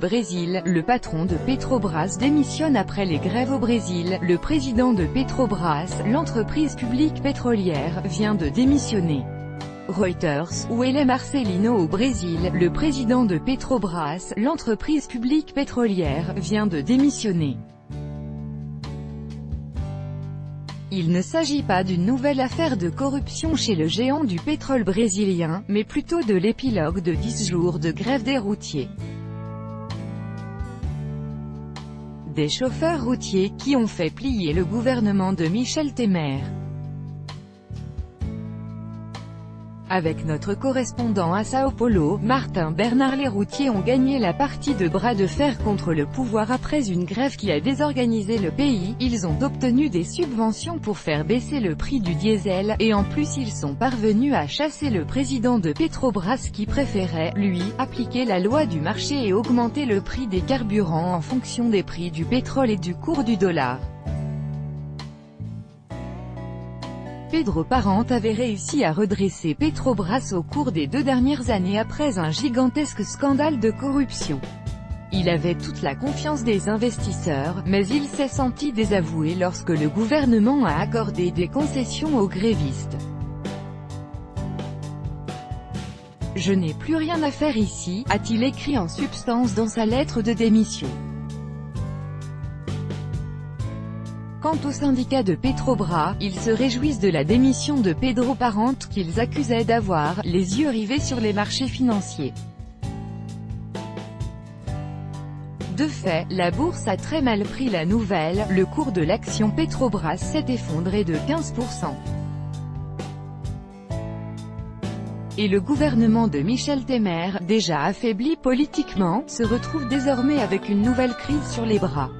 Brésil, le patron de Petrobras démissionne après les grèves au Brésil. Le président de Petrobras, l'entreprise publique pétrolière, vient de démissionner. Reuters, où est Marcelino au Brésil, le président de Petrobras, l'entreprise publique pétrolière, vient de démissionner. Il ne s'agit pas d'une nouvelle affaire de corruption chez le géant du pétrole brésilien, mais plutôt de l'épilogue de 10 jours de grève des routiers. Des chauffeurs routiers, qui ont fait plier le gouvernement de Michel Temer. Avec notre correspondant à Sao Paulo, Martin Bernard, les routiers ont gagné la partie de bras de fer contre le pouvoir après une grève qui a désorganisé le pays. Ils ont obtenu des subventions pour faire baisser le prix du diesel, et en plus ils sont parvenus à chasser le président de Petrobras qui préférait, lui, appliquer la loi du marché et augmenter le prix des carburants en fonction des prix du pétrole et du cours du dollar. Pedro Parente avait réussi à redresser Petrobras au cours des 2 dernières années après un gigantesque scandale de corruption. Il avait toute la confiance des investisseurs, mais il s'est senti désavoué lorsque le gouvernement a accordé des concessions aux grévistes. « Je n'ai plus rien à faire ici », a-t-il écrit en substance dans sa lettre de démission. Quant aux syndicats de Petrobras, ils se réjouissent de la démission de Pedro Parente, qu'ils accusaient d'avoir les yeux rivés sur les marchés financiers. De fait, la bourse a très mal pris la nouvelle, le cours de l'action Petrobras s'est effondré de 15%. Et le gouvernement de Michel Temer, déjà affaibli politiquement, se retrouve désormais avec une nouvelle crise sur les bras.